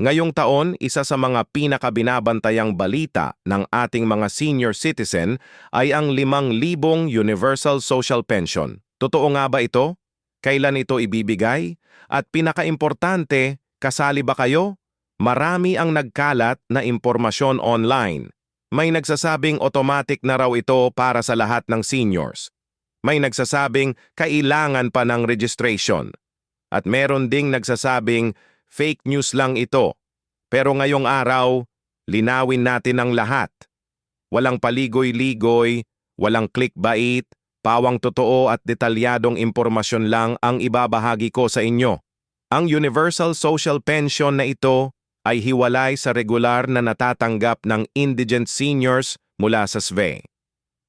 Ngayong taon, isa sa mga pinakabinabantayang balita ng ating mga senior citizen ay ang 5,000 Universal Social Pension. Totoo nga ba ito? Kailan ito ibibigay? At pinakaimportante, kasali ba kayo? Marami ang nagkalat na impormasyon online. May nagsasabing automatic na raw ito para sa lahat ng seniors. May nagsasabing kailangan pa ng registration. At meron ding nagsasabing fake news lang ito. Pero ngayong araw, linawin natin ang lahat. Walang paligoy-ligoy, walang clickbait, pawang totoo at detalyadong impormasyon lang ang ibabahagi ko sa inyo. Ang Universal Social Pension na ito ay hiwalay sa regular na natatanggap ng indigent seniors mula sa SVE.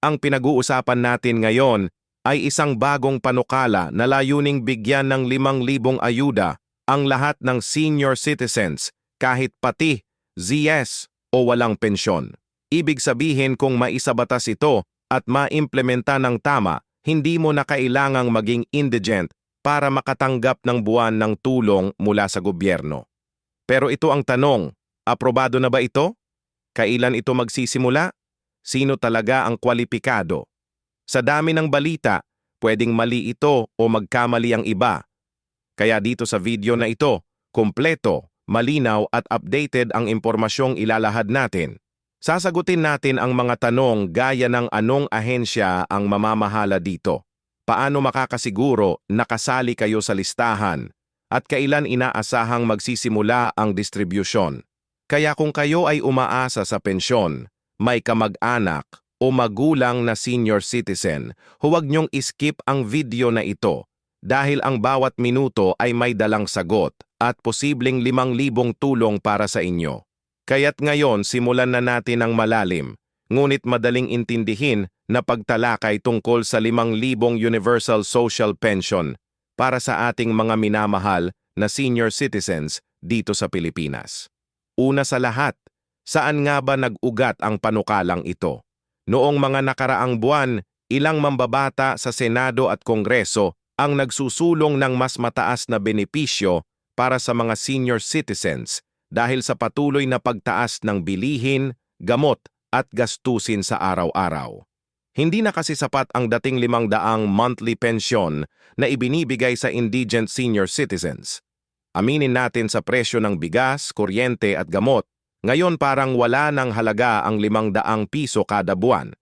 Ang pinag-uusapan natin ngayon ay isang bagong panukala na layuning bigyan ng 5,000 ayuda ang lahat ng senior citizens kahit pati ZS o walang pensyon. Ibig sabihin kung maisabatas ito at maimplementa ng tama, hindi mo na kailangang maging indigent para makatanggap ng buwan ng tulong mula sa gobyerno. Pero ito ang tanong, aprobado na ba ito? Kailan ito magsisimula? Sino talaga ang kwalipikado? Sa dami ng balita, pwedeng mali ito o magkamali ang iba. Kaya dito sa video na ito, kumpleto, malinaw at updated ang impormasyong ilalahad natin. Sasagutin natin ang mga tanong gaya ng anong ahensya ang mamamahala dito, paano makakasiguro na kasali kayo sa listahan, at kailan inaasahang magsisimula ang distribusyon. Kaya kung kayo ay umaasa sa pensyon, may kamag-anak o magulang na senior citizen, huwag niyong iskip ang video na ito dahil ang bawat minuto ay may dalang sagot at posibleng 5,000 tulong para sa inyo. Kaya't ngayon simulan na natin ang malalim, ngunit madaling intindihin na pagtalakay tungkol sa 5,000 Universal Social Pension para sa ating mga minamahal na senior citizens dito sa Pilipinas. Una sa lahat, saan nga ba nag-ugat ang panukalang ito? Noong mga nakaraang buwan, ilang mambabata sa Senado at Kongreso ang nagsusulong ng mas mataas na benepisyo para sa mga senior citizens dahil sa patuloy na pagtaas ng bilihin, gamot at gastusin sa araw-araw. Hindi na kasi sapat ang dating 500 monthly pension na ibinibigay sa indigent senior citizens. Aminin natin sa presyo ng bigas, kuryente at gamot, ngayon parang wala ng halaga ang 500 piso kada buwan.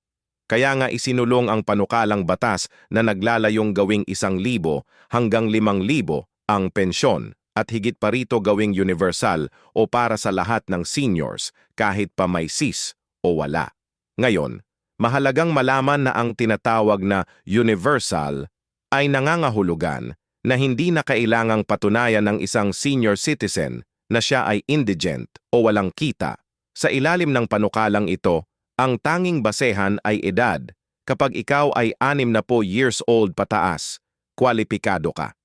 Kaya nga isinulong ang panukalang batas na naglalayong gawing 1,000 hanggang 5,000 ang pensyon at higit pa rito gawing universal o para sa lahat ng seniors kahit pa may SIS o wala. Ngayon, mahalagang malaman na ang tinatawag na universal ay nangangahulugan na hindi na kailangang patunayan ng isang senior citizen na siya ay indigent o walang kita. Sa ilalim ng panukalang ito, ang tanging basehan ay edad. Kapag ikaw ay 60 years old pataas, kwalipikado ka.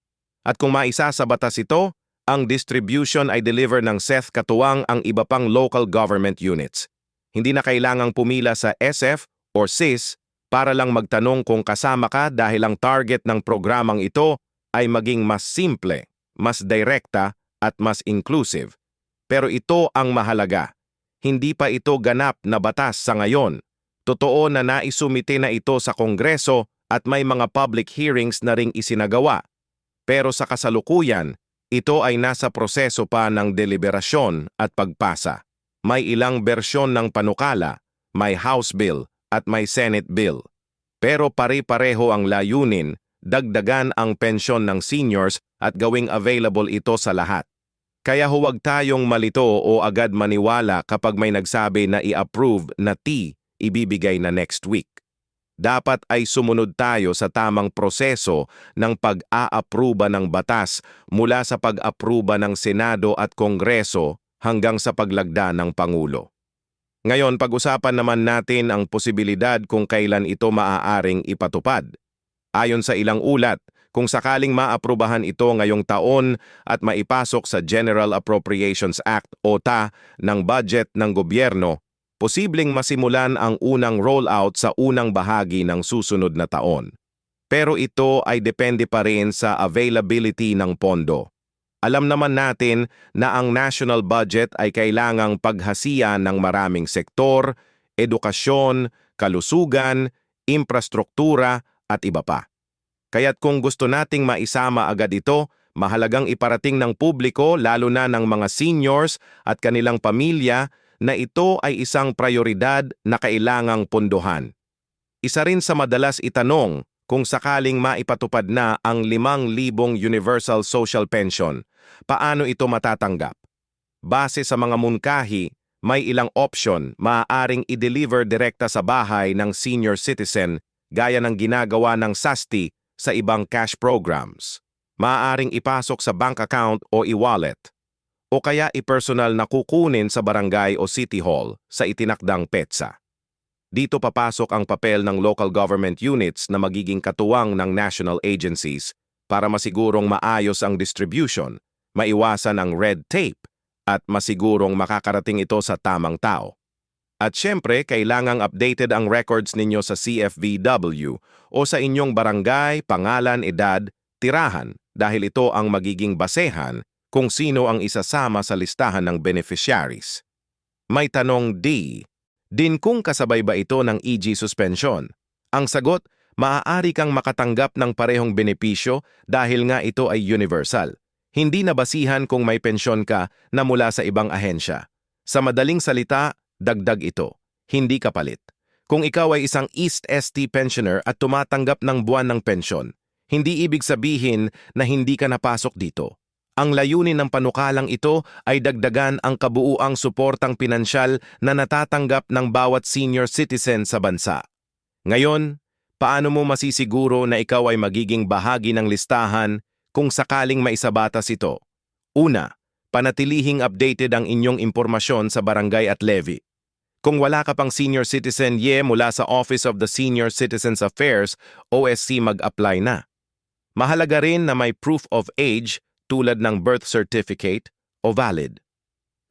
At kung maisa sa batas ito, ang distribution ay deliver ng SEF katuwang ang iba pang local government units. Hindi na kailangang pumila sa SF or SIS para lang magtanong kung kasama ka dahil ang target ng programang ito ay maging mas simple, mas direkta, at mas inclusive. Pero ito ang mahalaga. Hindi pa ito ganap na batas sa ngayon. Totoo na naisumite na ito sa Kongreso at may mga public hearings na ring isinagawa. Pero sa kasalukuyan, ito ay nasa proseso pa ng deliberasyon at pagpasa. May ilang bersyon ng panukala, may House Bill at may Senate Bill. Pero pare-pareho ang layunin, dagdagan ang pensyon ng seniors at gawing available ito sa lahat. Kaya huwag tayong malito o agad maniwala kapag may nagsabi na i-approve na ibibigay na next week. Dapat ay sumunod tayo sa tamang proseso ng pag-a-apruba ng batas mula sa pag-apruba ng Senado at Kongreso hanggang sa paglagda ng Pangulo. Ngayon, pag-usapan naman natin ang posibilidad kung kailan ito maaaring ipatupad. Ayon sa ilang ulat, kung sakaling maaprubahan ito ngayong taon at maipasok sa General Appropriations Act o TA ng budget ng gobyerno, posibleng masimulan ang unang rollout sa unang bahagi ng susunod na taon. Pero ito ay depende pa rin sa availability ng pondo. Alam naman natin na ang national budget ay kailangang paghasiyan ng maraming sektor, edukasyon, kalusugan, infrastruktura at iba pa. Kaya't kung gusto nating maisama agad ito, mahalagang iparating ng publiko lalo na ng mga seniors at kanilang pamilya na ito ay isang prioridad na kailangang punduhan. Isa rin sa madalas itanong kung sakaling maipatupad na ang 5,000 Universal Social Pension, paano ito matatanggap? Base sa mga mungkahi, may ilang option maaaring i-deliver direkta sa bahay ng senior citizen gaya ng ginagawa ng SASTI sa ibang cash programs. Maaaring ipasok sa bank account o e-wallet. O kaya i-personal na kukunin sa barangay o city hall sa itinakdang petsa. Dito papasok ang papel ng local government units na magiging katuwang ng national agencies para masigurong maayos ang distribution, maiwasan ang red tape, at masigurong makakarating ito sa tamang tao. At syempre, kailangang updated ang records ninyo sa CFVW o sa inyong barangay, pangalan, edad, tirahan dahil ito ang magiging basehan kung sino ang isasama sa listahan ng beneficiaries. May tanong D. Din kung kasabay ba ito ng EG suspension? Ang sagot, maaari kang makatanggap ng parehong benepisyo dahil nga ito ay universal. Hindi na basihan kung may pensyon ka na mula sa ibang ahensya. Sa madaling salita, dagdag ito. Hindi kapalit. Kung ikaw ay isang East ST pensioner at tumatanggap ng buwan ng pensyon, hindi ibig sabihin na hindi ka napasok dito. Ang layunin ng panukalang ito ay dagdagan ang kabuuang suportang pinansyal na natatanggap ng bawat senior citizen sa bansa. Ngayon, paano mo masisiguro na ikaw ay magiging bahagi ng listahan kung sakaling maisabatas ito? Una, panatilihing updated ang inyong impormasyon sa barangay at levy. Kung wala ka pang senior citizen mula sa Office of the Senior Citizens Affairs, OSC mag-apply na. Mahalaga rin na may proof of age tulad ng birth certificate o valid.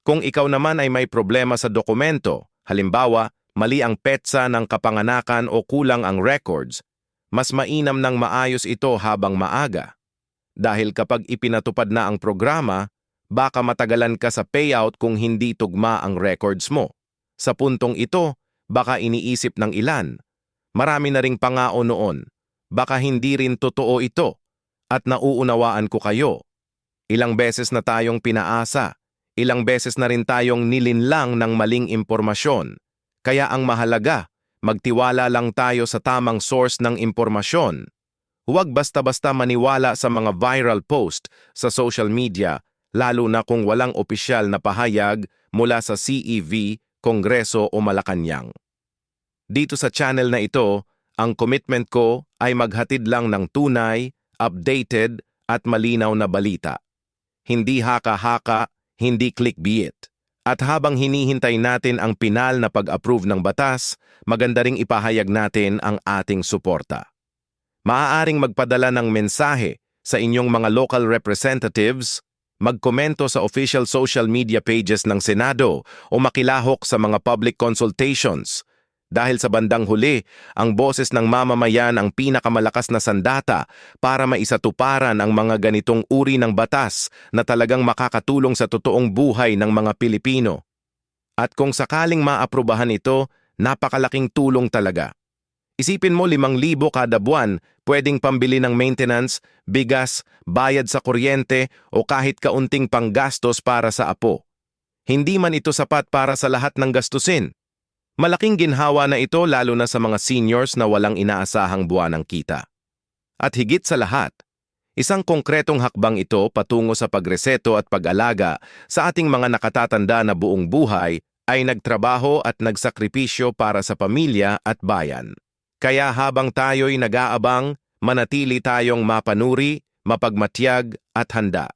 Kung ikaw naman ay may problema sa dokumento, halimbawa, mali ang petsa ng kapanganakan o kulang ang records, mas mainam ng maayos ito habang maaga. Dahil kapag ipinatupad na ang programa, baka matagalan ka sa payout kung hindi tugma ang records mo. Sa puntong ito, baka iniisip ng ilan. Marami na ring pangako noon. Baka hindi rin totoo ito. At nauunawaan ko kayo. Ilang beses na tayong pinaasa. Ilang beses na rin tayong nilinlang ng maling impormasyon. Kaya ang mahalaga, magtiwala lang tayo sa tamang source ng impormasyon. Huwag basta-basta maniwala sa mga viral post sa social media, lalo na kung walang opisyal na pahayag mula sa CEV, Kongreso o Malacanang. Dito sa channel na ito, ang commitment ko ay maghatid lang ng tunay, updated at malinaw na balita. Hindi haka-haka, hindi clickbait. At habang hinihintay natin ang pinal na pag-approve ng batas, maganda ring ipahayag natin ang ating suporta. Maaaring magpadala ng mensahe sa inyong mga local representatives, magkomento sa official social media pages ng Senado o makilahok sa mga public consultations. Dahil sa bandang huli, ang boses ng mamamayan ang pinakamalakas na sandata para maisatuparan ang mga ganitong uri ng batas na talagang makakatulong sa totoong buhay ng mga Pilipino. At kung sakaling maaprubahan ito, napakalaking tulong talaga. Isipin mo 5,000 kada buwan, pwedeng pambili ng maintenance, bigas, bayad sa kuryente o kahit kaunting panggastos para sa apo. Hindi man ito sapat para sa lahat ng gastusin. Malaking ginhawa na ito lalo na sa mga seniors na walang inaasahang buwanang kita. At higit sa lahat, isang konkretong hakbang ito patungo sa pagreseto at pag-alaga sa ating mga nakatatanda na buong buhay ay nagtrabaho at nagsakripisyo para sa pamilya at bayan. Kaya habang tayo'y nag-aabang, manatili tayong mapanuri, mapagmatyag at handa.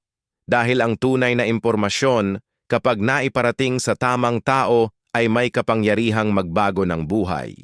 Dahil ang tunay na impormasyon, kapag naiparating sa tamang tao, ay may kapangyarihang magbago ng buhay.